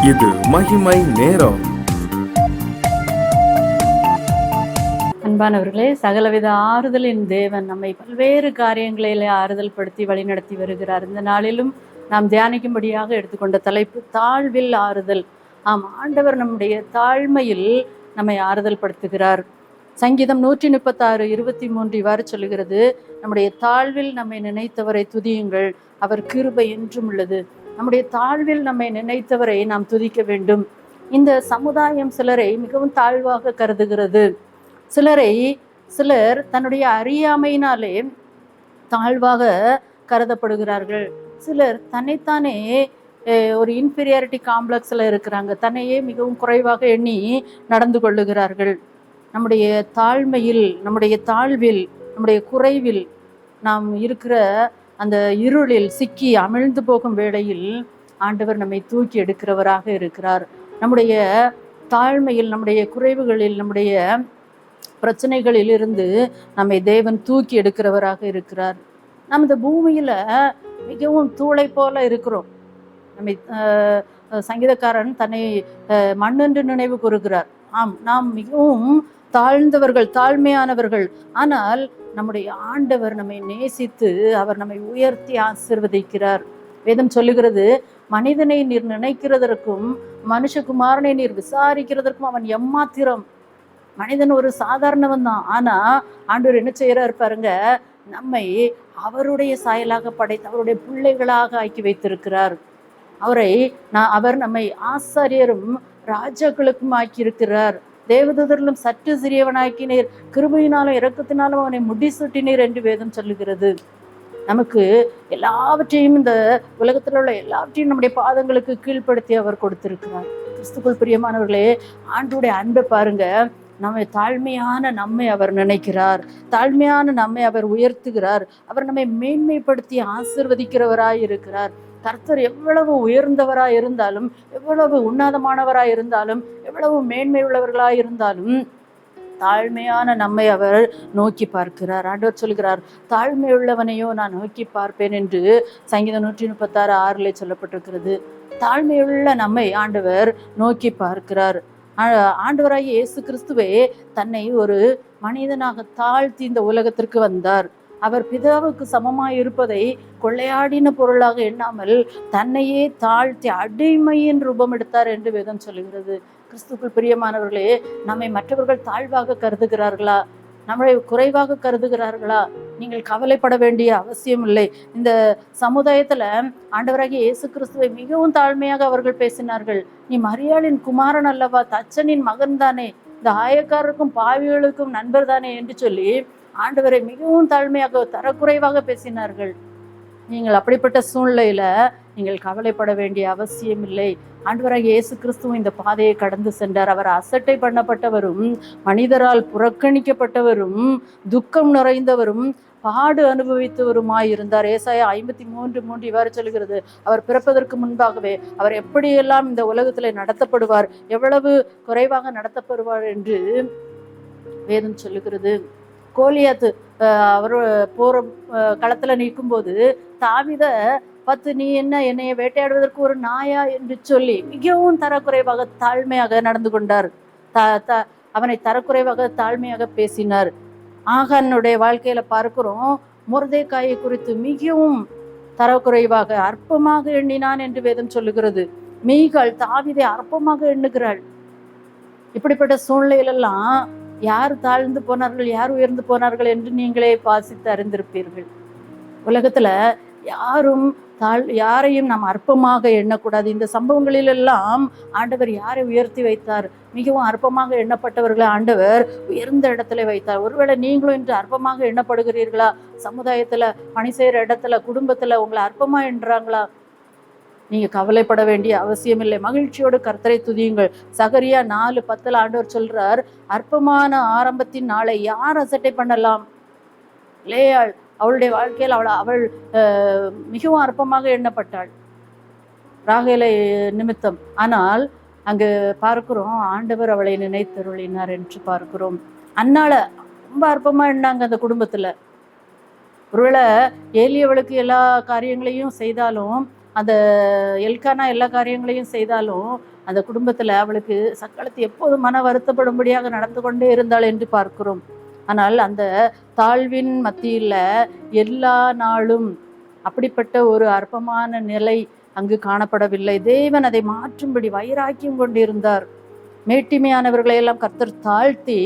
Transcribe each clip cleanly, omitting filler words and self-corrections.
இது மகிமை நேரம். அன்பானவர்களே, சகலவித ஆறுதலின் தேவன் நம்மை பல்வேறு காரியங்களிலே ஆறுதல் படுத்தி வழிநடத்தி வருகிறார். இந்த நாளிலும் நாம் தியானிக்கும்படியாக எடுத்துக்கொண்ட தலைப்பு தாழ்வில் ஆறுதல். ஆம், ஆண்டவர் நம்முடைய தாழ்மையில் நம்மை ஆறுதல் படுத்துகிறார். சங்கீதம் 136:23 இவ்வாறு சொல்லுகிறது, நம்முடைய தாழ்வில் நம்மை நினைத்தவரை துதியுங்கள், அவர் கிருபை என்றும் உள்ளது. நம்முடைய தாழ்வில் நம்மை நினைத்தவரை நாம் துதிக்க வேண்டும். இந்த சமுதாயம் சிலரை மிகவும் தாழ்வாக கருதுகிறது. சிலர் தன்னுடைய அறியாமையினாலே தாழ்வாக கருதப்படுகிறார்கள். சிலர் தன்னைத்தானே ஒரு இன்ஃபீரியாரிட்டி காம்ப்ளெக்ஸில் இருக்கிறாங்க. தன்னையே மிகவும் குறைவாக எண்ணி நடந்து கொள்ளுகிறார்கள். நம்முடைய தாழ்மையில், நம்முடைய தாழ்வில், நம்முடைய குறைவில் நாம் இருக்கிற அந்த இருளில் சிக்கி அமிழ்ந்து போகும் வேளையில் ஆண்டவர் நம்மை தூக்கி எடுக்கிறவராக இருக்கிறார். நம்முடைய தாழ்மையில், நம்முடைய குறைவுகளில், நம்முடைய பிரச்சனைகளில் இருந்து நம்மை தேவன் தூக்கி எடுக்கிறவராக இருக்கிறார். நம்ம இந்த பூமியில் மிகவும் தூளை போல இருக்கிறோம். நம்மை சங்கீதக்காரன் தன்னை மண்ணென்று நினைவு கூறுகிறார். ஆம், நாம் மிகவும் தாழ்ந்தவர்கள், தாழ்மையானவர்கள். ஆனால் நம்முடைய ஆண்டவர் நம்மை நேசித்து அவர் நம்மை உயர்த்தி ஆசீர்வதிக்கிறார். வேதம் சொல்லுகிறது, மனிதனை நீர் நினைக்கிறதற்கும் மனுஷகுமாரனை நீர் விசாரிக்கிறதற்கும் அவன் எம்மாத்திரம். மனிதன் ஒரு சாதாரணவன் தான். ஆனா ஆண்டவர் என்ன செய்யறாரு பாருங்க, நம்மை அவருடைய சாயலாக படைத்து அவருடைய பிள்ளைகளாக ஆக்கி வைத்திருக்கிறார். அவர் நம்மை ஆசாரியரும் ராஜாக்களுக்கும் ஆக்கியிருக்கிறார். தேவதூதரிலும் சற்று சிறியவனாக்கினீர், கிருபையினாலும் இரக்கத்தினாலும் அவனை முடிசூட்டினீர் என்று வேதம் சொல்லுகிறது. நமக்கு எல்லாவற்றையும், இந்த உலகத்தில் உள்ள எல்லாவற்றையும் நம்முடைய பாதங்களுக்கு கீழ்ப்படுத்தி அவர் கொடுத்திருக்கிறார். கிறிஸ்துக்குள் பிரியமானவர்களே, ஆண்டவருடைய அன்பை பாருங்க. தாழ்மையான நம்மை அவர் நினைக்கிறார், தாழ்மையான நம்மை அவர் உயர்த்துகிறார், அவர் நம்மை மேன்மைப்படுத்தி ஆசீர்வதிக்கிறவராய் இருக்கிறார். கர்த்தர் எவ்வளவு உயர்ந்தவராய் இருந்தாலும், எவ்வளவு உன்னதமானவராய் இருந்தாலும், எவ்வளவு மேன்மை உள்ளவர்களாய் இருந்தாலும் தாழ்மையான நம்மை அவர் நோக்கி பார்க்கிறார். ஆண்டவர் சொல்கிறார், தாழ்மை உள்ளவனையோ நான் நோக்கி பார்ப்பேன் என்று சங்கீதம் 136:6 சொல்லப்பட்டிருக்கிறது. தாழ்மையுள்ள நம்மை ஆண்டவர் நோக்கி பார்க்கிறார். ஆண்டவராகிய இயேசு கிறிஸ்துவே தன்னை ஒரு மனிதனாக தாழ்த்தி இந்த உலகத்திற்கு வந்தார். அவர் பிதாவுக்கு சமமாய் இருப்பதை கொள்ளையாடின பொருளாக எண்ணாமல் தன்னையே தாழ்த்தி அடிமையின் ரூபம் எடுத்தார் என்று வேதம் சொல்லுகிறது. கிறிஸ்துக்குள் பிரியமானவர்களே, நம்மை மற்றவர்கள் தாழ்வாக கருதுகிறார்களா, நம்மளை குறைவாக கருதுகிறார்களா? நீங்கள் கவலைப்பட வேண்டிய அவசியம் இல்லை. இந்த சமுதாயத்துல ஆண்டவராகிய இயேசு கிறிஸ்துவை மிகவும் தாழ்மையாக அவர்கள் பேசினார்கள். நீ மரியாளின் குமாரன் அல்லவா, தச்சனின் மகன் தானே, இந்த ஆயக்காரருக்கும் பாவிகளுக்கும் நண்பர் தானே என்று சொல்லி ஆண்டவரை மிகவும் தாழ்மையாக தரக்குறைவாக பேசினார்கள். நீங்கள் அப்படிப்பட்ட சூழ்நிலையில நீங்கள் கவலைப்பட வேண்டிய அவசியம் இல்லை. ஆண்டவராகிய இயேசு கிறிஸ்துவும் இந்த பாதையை கடந்து சென்றார். அவர் அசட்டை பண்ணப்பட்டவரும், மனிதரால் புறக்கணிக்கப்பட்டவரும், துக்கம் நிறைந்தவரும், பாடு அனுபவித்தவருமாய் இருந்தார். ஏசாயா 53:3 இவ்வாறு சொல்லுகிறது, அவர் பிறப்பதற்கு முன்பாகவே அவர் எப்படியெல்லாம் இந்த உலகத்துல நடத்தப்படுவார், எவ்வளவு குறைவாக நடத்தப்படுவார் என்று வேதம் சொல்லுகிறது. கோலியாத்து அவர் போற களத்துல நிற்கும் போது தாவீதை பார்த்து, நீ என்ன என்னைய வேட்டையாடுவதற்கு ஒரு நாயா என்று சொல்லி மிகவும் தரக்குறைவாக தாழ்மையாக நடந்து கொண்டார். அவனை தரக்குறைவாக தாழ்மையாக பேசினார். ஆகானுடைய வாழ்க்கையில பார்க்கிறோம், மொர்தெக்காயை குறித்து மிகவும் தரக்குறைவாக அற்பமாக எண்ணினான் என்று வேதம் சொல்லுகிறது. மீகாள் தாவீதை அற்பமாக எண்ணுகிறாள். இப்படிப்பட்ட சூழ்நிலையிலெல்லாம் யார் தாழ்ந்து போனார்கள், யார் உயர்ந்து போனார்கள் என்று நீங்களே வாசித்து அறிந்திருப்பீர்கள். உலகத்துல யாரையும் நாம் அற்பமாக எண்ணக்கூடாது. இந்த சம்பவங்களிலெல்லாம் ஆண்டவர் யாரை உயர்த்தி வைத்தார்? மிகவும் அற்பமாக எண்ணப்பட்டவர்களை ஆண்டவர் உயர்ந்த இடத்துல வைத்தார். ஒருவேளை நீங்களும் இன்று அற்பமாக எண்ணப்படுகிறீர்களா? சமுதாயத்துல, பணி செய்யற இடத்துல, குடும்பத்துல உங்களை அற்பமா எண்ணுறாங்களா? நீங்க கவலைப்பட வேண்டிய அவசியம் இல்லை. மகிழ்ச்சியோடு கர்த்தரை துதியுங்கள். சகரியா 4:10 ஆண்டவர் சொல்றார், அற்பமான ஆரம்பத்தின் நாளை யார் அசட்டை பண்ணலாம்? லேயாள், அவளுடைய வாழ்க்கையில் அவள் மிகவும் அற்பமாக எண்ணப்பட்டாள் ராகேலை நிமித்தம். ஆனால் அங்கு பார்க்கிறோம், ஆண்டவர் அவளை நினைத்தருளினார் என்று பார்க்கிறோம். அன்னால ரொம்ப அற்பமா எண்ணாங்க அந்த குடும்பத்துல. ஒருவேளை ஏலியவளுக்கு எல்லா காரியங்களையும் செய்தாலும், அந்த எல்கானா எல்லா காரியங்களையும் செய்தாலும் அந்த குடும்பத்தில் அவளுக்கு சக்களத்து எப்போதும் மன வருத்தப்படும்படியாக நடந்து கொண்டே இருந்தாள் என்று பார்க்கிறோம். ஆனால் அந்த தாழ்வின் மத்தியில் எல்லா நாளும் அப்படிப்பட்ட ஒரு அற்பமான நிலை அங்கு காணப்படவில்லை. தேவன் அதை மாற்றும்படி வைராக்கியம் கொண்டிருந்தார். மேட்டிமையானவர்களை எல்லாம் கர்த்தர் தாழ்த்தி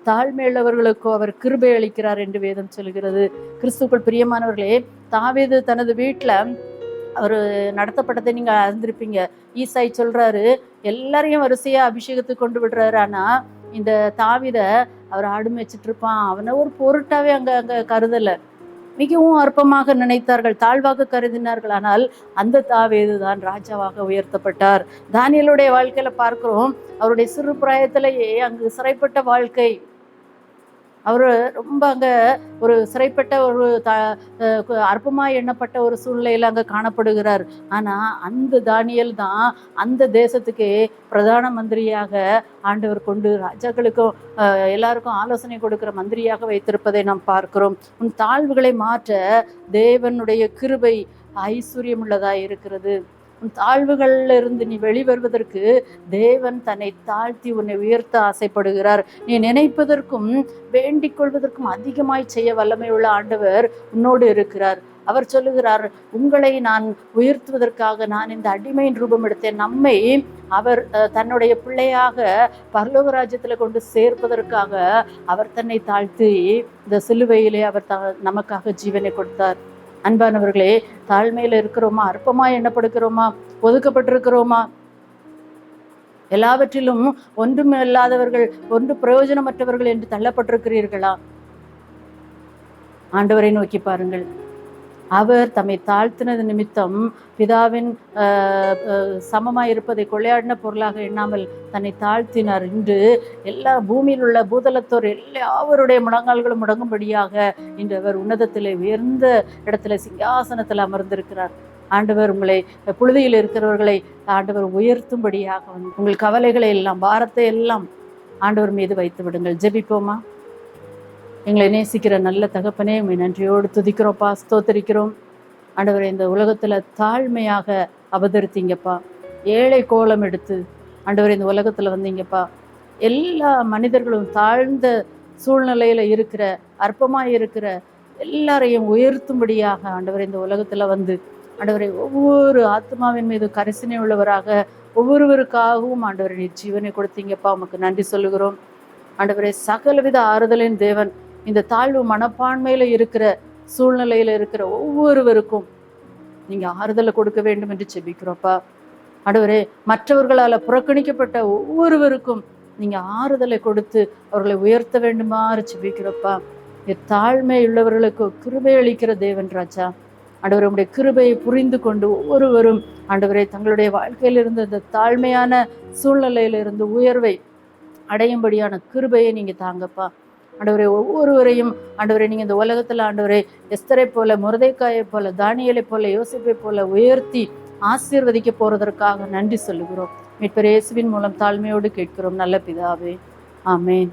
தாழ்மையுள்ளவர்களுக்கோ அவர் கிருபை அளிக்கிறார் என்று வேதம் சொல்கிறது. கிறிஸ்துவுக்குள் பிரியமானவர்களே, தாவீது தனது வீட்டில் அவர் நடத்தப்பட்டதை நீங்க அறிந்திருப்பீங்க. ஈசாய் சொல்றாரு, எல்லாரையும் வரிசையா அபிஷேகத்துக்கு கொண்டு விடுறாரு, ஆனா இந்த தாவீத அவர் ஆடு மேய்ச்சிட்டு இருப்பான், அவனை ஒரு பொருட்டாவே அங்க கருதல. மிகவும் அற்பமாக நினைத்தார்கள், தாழ்வாக கருதினார்கள். ஆனால் அந்த தாவீது தான் ராஜாவாக உயர்த்தப்பட்டார். தானியேலுடைய வாழ்க்கையில பார்க்கிறோம், அவருடைய சிறு பிராயத்திலேயே அங்கு சிறைப்பட்ட வாழ்க்கை. அவர் ரொம்ப அங்கே ஒரு சிறைப்பட்ட ஒரு அற்பமாக எண்ணப்பட்ட ஒரு சூழ்நிலையில் அங்கே காணப்படுகிறார். ஆனால் அந்த தானியேல் தான் அந்த தேசத்துக்கு பிரதான மந்திரியாக ஆண்டவர் கொண்டு ராஜாக்களுக்கும் எல்லாருக்கும் ஆலோசனை கொடுக்கிற மந்திரியாக வைத்திருப்பதை நாம் பார்க்கிறோம். உன் தாழ்வுகளை மாற்ற தேவனுடைய கிருபை ஐஸ்வர்யமுள்ளதாக இருக்கிறது. உன் தாழ்வுகள்ல இருந்து நீ வெளிவருவதற்கு தேவன் தன்னை தாழ்த்தி உன்னை உயர்த்த ஆசைப்படுகிறார். நீ நினைப்பதற்கும் வேண்டிக் கொள்வதற்கும் அதிகமாய் செய்ய வல்லமை உள்ள ஆண்டவர் உன்னோடு இருக்கிறார். அவர் சொல்லுகிறார், உங்களை நான் உயர்த்துவதற்காக நான் இந்த அடிமையின் ரூபம் எடுத்தேன். நம்மை அவர் தன்னுடைய பிள்ளையாக பரலோக ராஜ்யத்துல கொண்டு சேர்ப்பதற்காக அவர் தன்னை தாழ்த்தி இந்த சிலுவையிலே அவர் நமக்காக ஜீவனை கொடுத்தார். அன்பானவர்களே, தாழ்மையில இருக்கிறோமா? அற்பமா எண்ணப்படுகிறோமா? ஒதுக்கப்பட்டிருக்கிறோமா? எல்லாவற்றிலும் ஒன்றும் இல்லாதவர்கள், ஒன்று பிரயோஜனமற்றவர்கள் என்று தள்ளப்பட்டிருக்கிறீர்களா? ஆண்டவரை நோக்கி பாருங்கள். அவர் தம்மை தாழ்த்தினது நிமித்தம் பிதாவின் சமமாய் இருப்பதை கொள்ளையாடின பொருளாக எண்ணாமல் தன்னை தாழ்த்தினார். இன்று எல்லா பூமியில் உள்ள பூதலத்தோர் எல்லாவருடைய முழங்கால்களும் முடங்கும்படியாக இன்று அவர் உன்னதத்திலே உயர்ந்த இடத்துல சிங்காசனத்தில் அமர்ந்திருக்கிறார். ஆண்டவர் உங்களை புழுதியில் இருக்கிறவர்களை ஆண்டவர் உயர்த்தும்படியாக உங்கள் கவலைகளை எல்லாம், பாரத்தை எல்லாம் ஆண்டவர் மீது வைத்து விடுங்கள். ஜெபிப்போமா? எங்களை நேசிக்கிற நல்ல தகப்பனே, உண்மை நன்றியோடு துதிக்கிறோம்ப்பா, ஸ்தோத்தரிக்கிறோம். ஆண்டவரை இந்த உலகத்தில் தாழ்மையாக அவதரித்தீங்கப்பா, ஏழை கோலம் எடுத்து ஆண்டவரை இந்த உலகத்தில் வந்தீங்கப்பா. எல்லா மனிதர்களும் தாழ்ந்த சூழ்நிலையில் இருக்கிற, அற்பமாக இருக்கிற எல்லாரையும் உயர்த்தும்படியாக ஆண்டவரை இந்த உலகத்தில் வந்து ஆண்டவரை ஒவ்வொரு ஆத்மாவின் மீது கரிசனை உள்ளவராக ஒவ்வொருவருக்காகவும் ஆண்டவரை நீ ஜீவனை கொடுத்தீங்கப்பா. உமக்கு நன்றி சொல்லுகிறோம். ஆண்டவரை சகலவித ஆறுதலின் தேவன், இந்த தாழ்வு மனப்பான்மையில இருக்கிற சூழ்நிலையில இருக்கிற ஒவ்வொருவருக்கும் நீங்க ஆறுதலை கொடுக்க வேண்டும் என்று செபிக்கிறோம்ப்பா. ஆண்டவரே, மற்றவர்களால் புறக்கணிக்கப்பட்ட ஒவ்வொருவருக்கும் நீங்க ஆறுதலை கொடுத்து அவர்களை உயர்த்த வேண்டுமாறு செபிக்கிறோம்ப்பா. தாழ்மை உள்ளவர்களுக்கு கிருபை அளிக்கிற தேவன் ராஜா, ஆண்டவர் உடைய கிருபையை புரிந்து கொண்டு ஒவ்வொருவரும் ஆண்டவரை தங்களுடைய வாழ்க்கையிலிருந்து இந்த தாழ்மையான சூழ்நிலையிலிருந்து உயர்வை அடையும்படியான கிருபையை நீங்க தாங்கப்பா. ஆண்டவரை ஒவ்வொருவரையும் ஆண்டவரை நீங்க இந்த உலகத்துல ஆண்டவரை எஸ்தரை போல, மொர்தெக்காயை போல, தானியேலை போல, யோசேப்பை போல உயர்த்தி ஆசீர்வதிக்க போறதற்காக நன்றி சொல்லுகிறோம். மீட்பர் இயேசுவின் மூலம் தாழ்மையோடு கேட்கிறோம் நல்ல பிதாவே, ஆமென்.